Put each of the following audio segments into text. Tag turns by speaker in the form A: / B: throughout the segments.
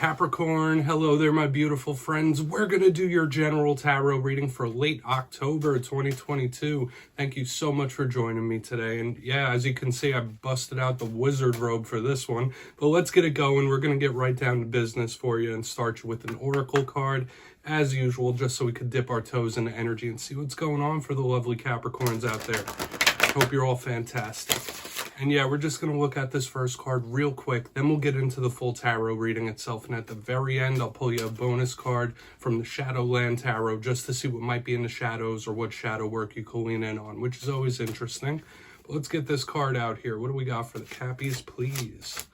A: Capricorn, hello there, my beautiful friends. We're going to do your general tarot reading for late October 2022. Thank you so much for joining me today. And yeah, as you can see, I busted out the wizard robe for this one. But let's get it going. We're going to get right down to business for you and start you with an oracle card, as usual, just so we could dip our toes into energy and see what's going on for the lovely Capricorns out there. Hope you're all fantastic. And yeah, we're just going to look at this first card real quick, then we'll get into the full tarot reading itself. And at the very end, I'll pull you a bonus card from the Shadowland Tarot just to see what might be in the shadows or what shadow work you can lean in on, which is always interesting. But let's get this card out here. What do we got for the Cappies, please?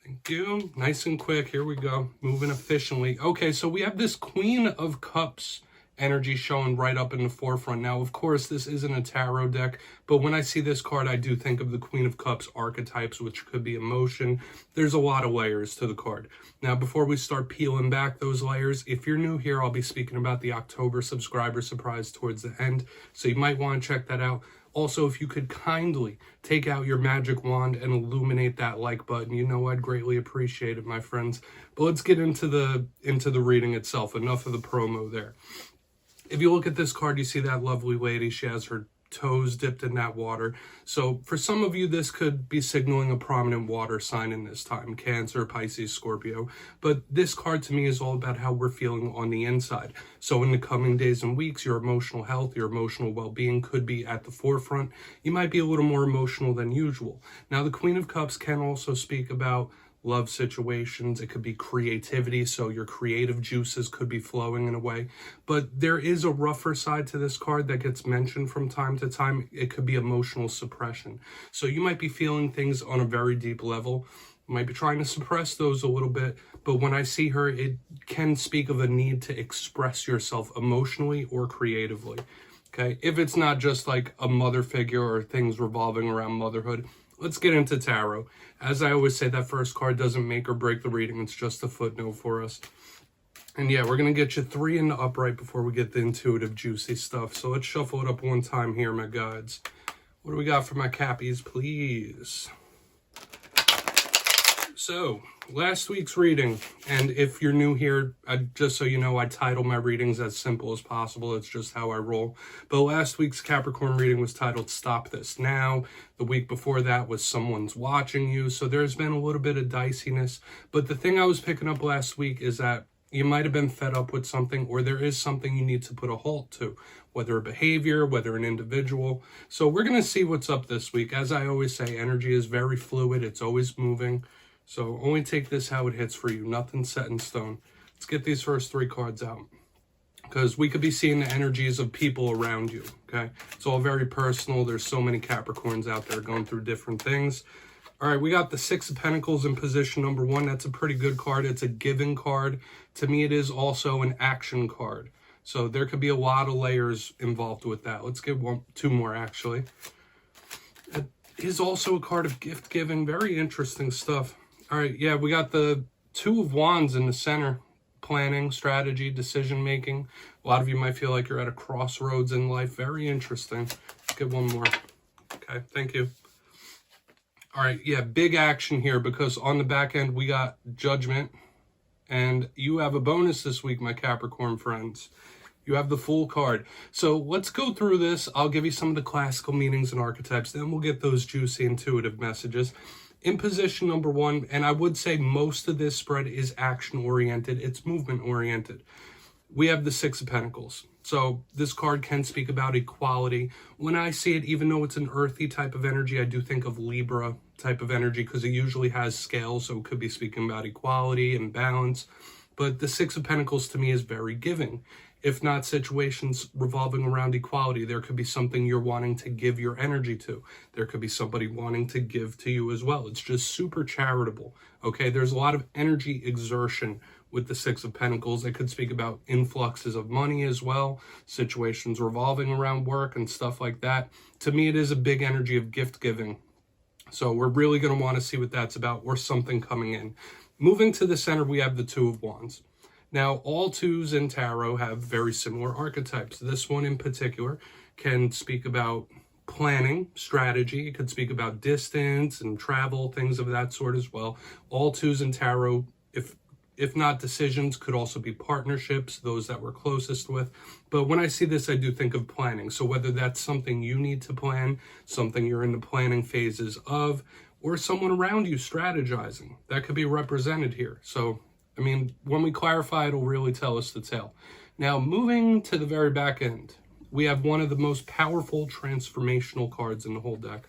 A: Thank you. Nice and quick. Here we go. Moving efficiently. Okay, so we have this Queen of Cups energy showing right up in the forefront. Now, of course, this isn't a tarot deck, but when I see this card, I do think of the Queen of Cups archetypes, which could be emotion. There's a lot of layers to the card. Now, before we start peeling back those layers, if you're new here, I'll be speaking about the October subscriber surprise towards the end, so you might want to check that out. Also, if you could kindly take out your magic wand and illuminate that like button, you know I'd greatly appreciate it, my friends. But let's get into the reading itself. Enough of the promo there. If you look at this card, you see that lovely lady. She has her toes dipped in that water. So for some of you, this could be signaling a prominent water sign in this time, Cancer, Pisces, Scorpio. But this card to me is all about how we're feeling on the inside. So in the coming days and weeks, your emotional health, your emotional well-being could be at the forefront. You might be a little more emotional than usual. Now, the Queen of Cups can also speak about love situations. It could be creativity, so your creative juices could be flowing in a way. But there is a rougher side to this card that gets mentioned from time to time. It could be emotional suppression. So you might be feeling things on a very deep level. You might be trying to suppress those a little bit, but when I see her, it can speak of a need to express yourself emotionally or creatively. Okay, if it's not just like a mother figure or things revolving around motherhood. Let's get into tarot. As I always say, that first card doesn't make or break the reading. It's just a footnote for us. And yeah, we're going to get you 3 in the upright before we get the intuitive, juicy stuff. So let's shuffle it up one time here, my guides. What do we got for my Cappies, please? So, last week's reading, and if you're new here, just so you know, I title my readings as simple as possible. It's just how I roll. But last week's Capricorn reading was titled Stop This Now. The week before that was Someone's Watching You. So there's been a little bit of diciness. But the thing I was picking up last week is that you might have been fed up with something, or there is something you need to put a halt to, whether a behavior, whether an individual. So we're going to see what's up this week. As I always say, energy is very fluid. It's always moving. So only take this how it hits for you. Nothing set in stone. Let's get these first 3 cards out, because we could be seeing the energies of people around you, okay? It's all very personal. There's so many Capricorns out there going through different things. All right, we got the 6 of Pentacles in position number 1. That's a pretty good card. It's a giving card. To me, it is also an action card. So there could be a lot of layers involved with that. Let's get 2 more, actually. It is also a card of gift giving. Very interesting stuff. All right, yeah, we got the 2 of Wands in the center. Planning, strategy, decision-making. A lot of you might feel like you're at a crossroads in life. Very interesting. Let's get 1 more. Okay, thank you. All right, yeah, big action here, because on the back end, we got Judgment. And you have a bonus this week, my Capricorn friends. You have the Fool card. So let's go through this. I'll give you some of the classical meanings and archetypes. Then we'll get those juicy, intuitive messages. In position number 1, and I would say most of this spread is action-oriented. It's movement-oriented. We have the 6 of Pentacles. So this card can speak about equality. When I see it, even though it's an earthy type of energy, I do think of Libra type of energy, because it usually has scales, so it could be speaking about equality and balance. But the 6 of Pentacles to me is very giving. If not situations revolving around equality, there could be something you're wanting to give your energy to. There could be somebody wanting to give to you as well. It's just super charitable, okay? There's a lot of energy exertion with the 6 of Pentacles. It could speak about influxes of money as well, situations revolving around work and stuff like that. To me, it is a big energy of gift giving. So we're really going to want to see what that's about, or something coming in. Moving to the center, we have the 2 of Wands. Now, all 2s in tarot have very similar archetypes. This one in particular can speak about planning, strategy. It could speak about distance and travel, things of that sort as well. All 2s in tarot, if if not decisions, could also be partnerships, those that we're closest with. But when I see this, I do think of planning. So whether that's something you need to plan, something you're in the planning phases of, or someone around you strategizing, that could be represented here. So, I mean, when we clarify, it'll really tell us the tale. Now, moving to the very back end, we have one of the most powerful transformational cards in the whole deck.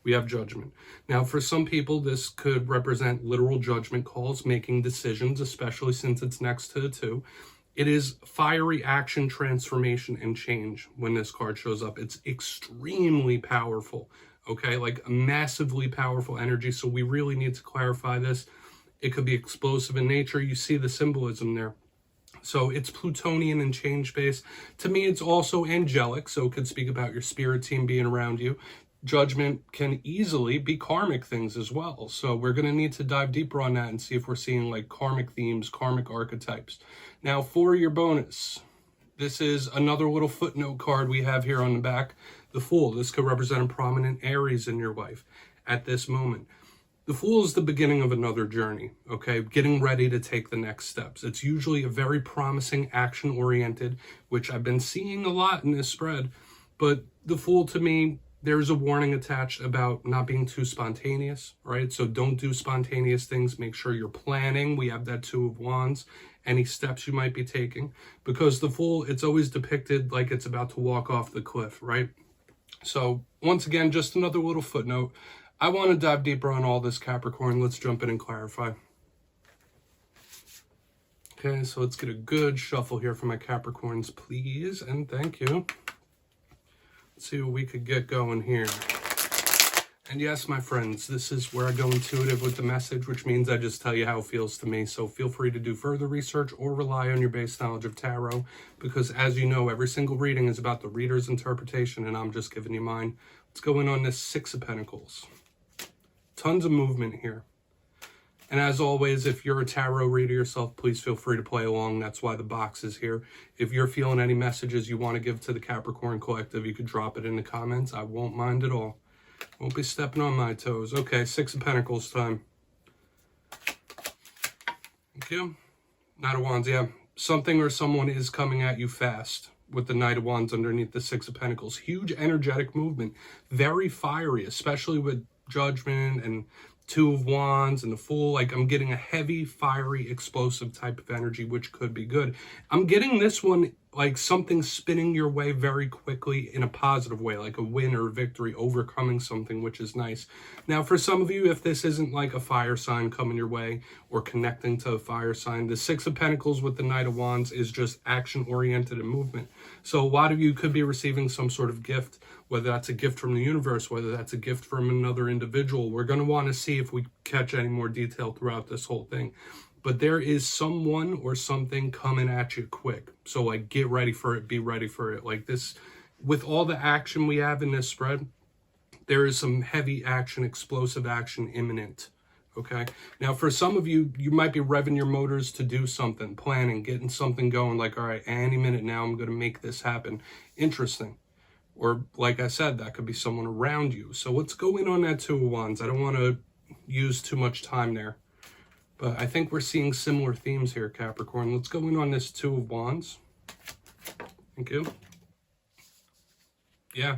A: We have Judgment. Now, for some people, this could represent literal judgment calls, making decisions, especially since it's next to the 2. It is fiery action, transformation, and change when this card shows up. It's extremely powerful, okay? Like a massively powerful energy, so we really need to clarify this. It could be explosive in nature. You see the symbolism there. So it's Plutonian and change based. To me, it's also angelic, so it could speak about your spirit team being around you. Judgment can easily be karmic things as well. So we're going to need to dive deeper on that and see if we're seeing like karmic themes, karmic archetypes. Now, for your bonus, this is another little footnote card we have here on the back. The Fool. This could represent a prominent Aries in your life at this moment. The Fool is the beginning of another journey, okay? Getting ready to take the next steps. It's usually a very promising, action-oriented, which I've been seeing a lot in this spread. But the Fool, to me, there's a warning attached about not being too spontaneous, right? So don't do spontaneous things. Make sure you're planning. We have that 2 of Wands. Any steps you might be taking. Because the Fool, it's always depicted like it's about to walk off the cliff, right? So once again, just another little footnote. I want to dive deeper on all this, Capricorn. Let's jump in and clarify. Okay, so let's get a good shuffle here for my Capricorns, please, and thank you. Let's see what we could get going here. And yes, my friends, this is where I go intuitive with the message, which means I just tell you how it feels to me. So feel free to do further research or rely on your base knowledge of tarot, because as you know, every single reading is about the reader's interpretation, and I'm just giving you mine. Let's go in on this 6 of Pentacles. Tons of movement here. And as always, if you're a tarot reader yourself, please feel free to play along. That's why the box is here. If you're feeling any messages you want to give to the Capricorn Collective, you could drop it in the comments. I won't mind at all. Won't be stepping on my toes. Okay, 6 of Pentacles time. Thank you. Knight of Wands, yeah. Something or someone is coming at you fast with the Knight of Wands underneath the 6 of Pentacles. Huge energetic movement. Very fiery, especially with Judgment and 2 of Wands and the Fool. Like, I'm getting a heavy, fiery, explosive type of energy, which could be good. I'm getting this one like something spinning your way very quickly in a positive way, like a win or a victory, overcoming something, which is nice. Now, for some of you, if this isn't like a fire sign coming your way or connecting to a fire sign, the 6 of Pentacles with the Knight of Wands is just action-oriented and movement. So a lot of you could be receiving some sort of gift, whether that's a gift from the universe, whether that's a gift from another individual. We're going to want to see if we catch any more detail throughout this whole thing. But there is someone or something coming at you quick. So, like, get ready for it. Be ready for it. Like this, with all the action we have in this spread, there is some heavy action, explosive action imminent. Okay? Now, for some of you, you might be revving your motors to do something, planning, getting something going. Like, all right, any minute now, I'm going to make this happen. Interesting. Or, like I said, that could be someone around you. So let's go in on that 2 of Wands. I don't want to use too much time there. But I think we're seeing similar themes here, Capricorn. Let's go in on this 2 of Wands. Thank you. Yeah.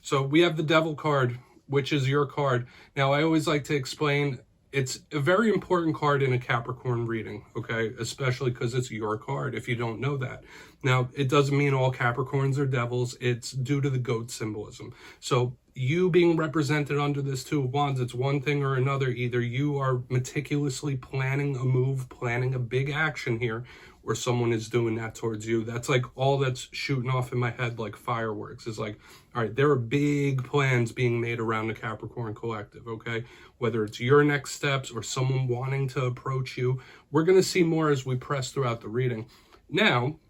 A: So we have the Devil card, which is your card. Now, I always like to explain, it's a very important card in a Capricorn reading, okay? Especially because it's your card, if you don't know that. Now, it doesn't mean all Capricorns are devils. It's due to the goat symbolism. So you being represented under this 2 of Wands, it's one thing or another. Either you are meticulously planning a move, planning a big action here, or someone is doing that towards you. That's like all that's shooting off in my head like fireworks. Is like, all right, there are big plans being made around the Capricorn Collective, okay? Whether it's your next steps or someone wanting to approach you. We're going to see more as we press throughout the reading. Now,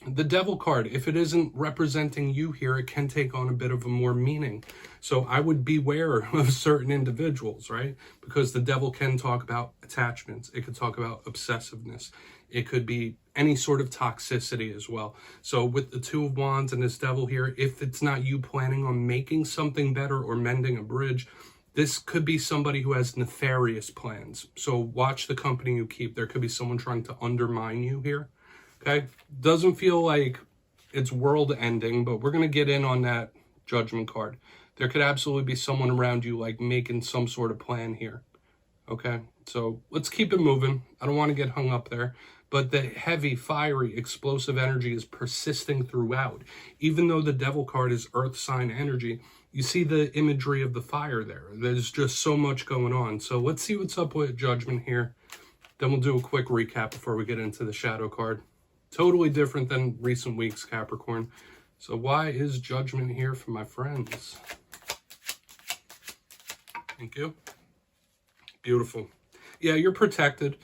A: the Devil card, if it isn't representing you here, it can take on a bit of a more meaning. So I would beware of certain individuals, right? Because the Devil can talk about attachments. It could talk about obsessiveness. It could be any sort of toxicity as well. So with the 2 of Wands and this Devil here, if it's not you planning on making something better or mending a bridge, This could be somebody who has nefarious plans. So watch the company you keep. There could be someone trying to undermine you here. Okay? Doesn't feel like it's world ending, but we're going to get in on that Judgment card. There could absolutely be someone around you like making some sort of plan here. Okay? So let's keep it moving. I don't want to get hung up there. But the heavy, fiery, explosive energy is persisting throughout. Even though the Devil card is earth sign energy, you see the imagery of the fire there. There's just so much going on. So let's see what's up with Judgment here. Then we'll do a quick recap before we get into the Shadow card. Totally different than recent weeks, Capricorn. So why is Judgment here for my friends? Thank you. Beautiful. Yeah, you're protected.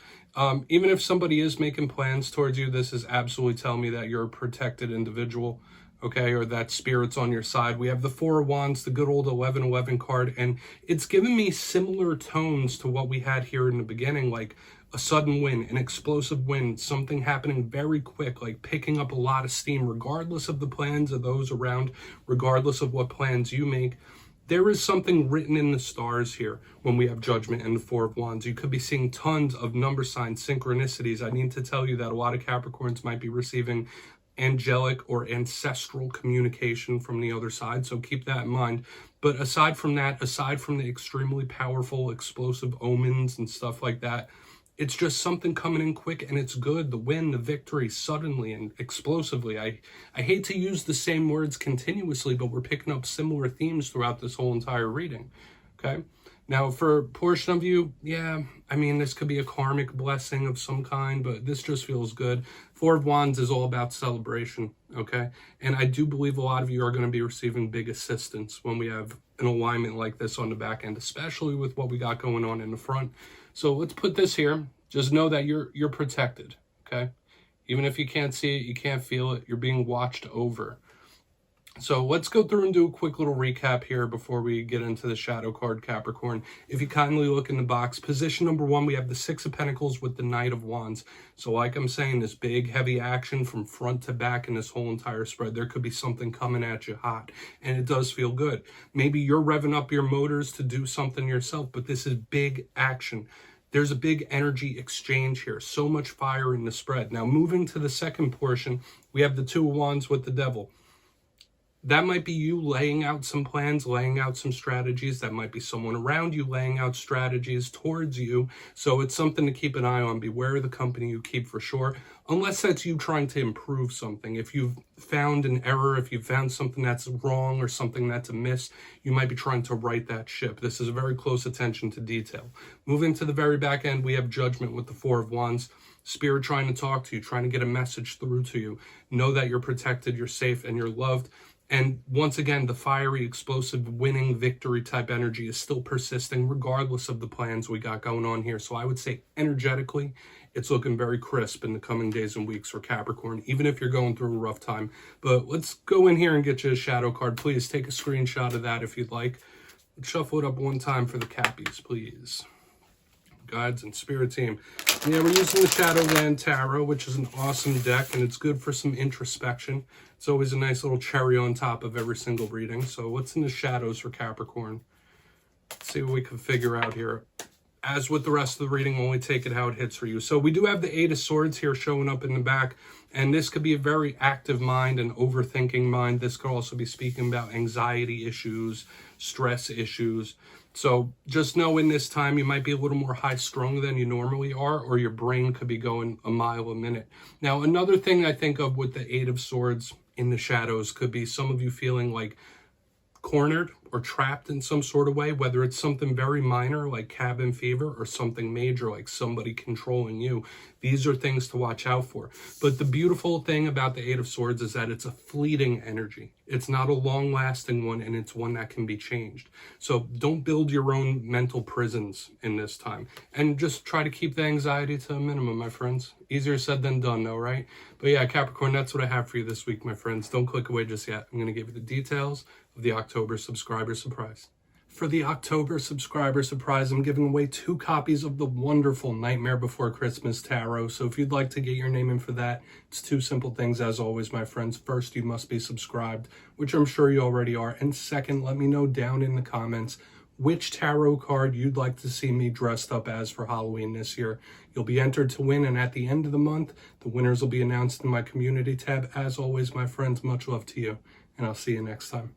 A: Even if somebody is making plans towards you, this is absolutely telling me that you're a protected individual, okay, or that spirit's on your side. We have the Four of Wands, the good old 1111 card, and it's given me similar tones to what we had here in the beginning, like a sudden win, an explosive win, something happening very quick, like picking up a lot of steam, regardless of the plans of those around, regardless of what plans you make. There is something written in the stars here when we have Judgment and the Four of Wands. You could be seeing tons of number signs, synchronicities. I need to tell you that a lot of Capricorns might be receiving angelic or ancestral communication from the other side, so keep that in mind. But aside from that, aside from the extremely powerful, explosive omens and stuff like that, it's just something coming in quick, and it's good. The win, the victory, suddenly and explosively. I hate to use the same words continuously, but we're picking up similar themes throughout this whole entire reading, okay? Now, for a portion of you, yeah, I mean, this could be a karmic blessing of some kind, but this just feels good. Four of Wands is all about celebration, okay? And I do believe a lot of you are going to be receiving big assistance when we have an alignment like this on the back end, especially with what we got going on in the front. So let's put this here. Just know that you're protected, okay? Even if you can't see it, you can't feel it, you're being watched over. So let's go through and do a quick little recap here before we get into the Shadow card, Capricorn. If you kindly look in the box, position number 1, we have the Six of Pentacles with the Knight of Wands. So like I'm saying, this big, heavy action from front to back in this whole entire spread. There could be something coming at you hot, and it does feel good. Maybe you're revving up your motors to do something yourself, but this is big action. There's a big energy exchange here. So much fire in the spread. Now, moving to the second portion, we have the Two of Wands with the Devil. That might be you laying out some plans, laying out some strategies. That might be someone around you laying out strategies towards you. So it's something to keep an eye on. Beware of the company you keep for sure. Unless that's you trying to improve something. If you've found an error, if you've found something that's wrong or something that's amiss, you might be trying to right that ship. This is a very close attention to detail. Moving to the very back end, we have Judgment with the Four of Wands. Spirit trying to talk to you, trying to get a message through to you. Know that you're protected, you're safe, and you're loved. And once again, the fiery, explosive, winning, victory type energy is still persisting regardless of the plans we got going on here. So I would say energetically, it's looking very crisp in the coming days and weeks for Capricorn, even if you're going through a rough time. But let's go in here and get you a Shadow card. Please take a screenshot of that if you'd like. Let's shuffle it up one time for the Cappies, please. Guides and Spirit team. And yeah, we're using the Shadowland Tarot, which is an awesome deck, and it's good for some introspection. It's always a nice little cherry on top of every single reading. So what's in the shadows for Capricorn? Let's see what we can figure out here. As with the rest of the reading, only take it how it hits for you. So we do have the Eight of Swords here showing up in the back, and this could be a very active mind, an overthinking mind. This could also be speaking about anxiety issues, stress issues. So just know in this time, you might be a little more high-strung than you normally are, or your brain could be going a mile a minute. Now, another thing I think of with the Eight of Swords in the shadows could be some of you feeling like cornered or trapped in some sort of way, whether it's something very minor like cabin fever or something major like somebody controlling you. These are things to watch out for. But the beautiful thing about the Eight of Swords is that it's a fleeting energy. It's not a long-lasting one, and it's one that can be changed. So don't build your own mental prisons in this time. And just try to keep the anxiety to a minimum, my friends. Easier said than done, though, right? But yeah, Capricorn, that's what I have for you this week, my friends. Don't click away just yet. I'm going to give you the details of the October subscriber surprise. For the October subscriber surprise, I'm giving away 2 copies of the wonderful Nightmare Before Christmas Tarot. So if you'd like to get your name in for that, it's 2 simple things as always, my friends. First, you must be subscribed, which I'm sure you already are. And second, let me know down in the comments which tarot card you'd like to see me dressed up as for Halloween this year. You'll be entered to win, and at the end of the month, the winners will be announced in my community tab. As always, my friends, much love to you, and I'll see you next time.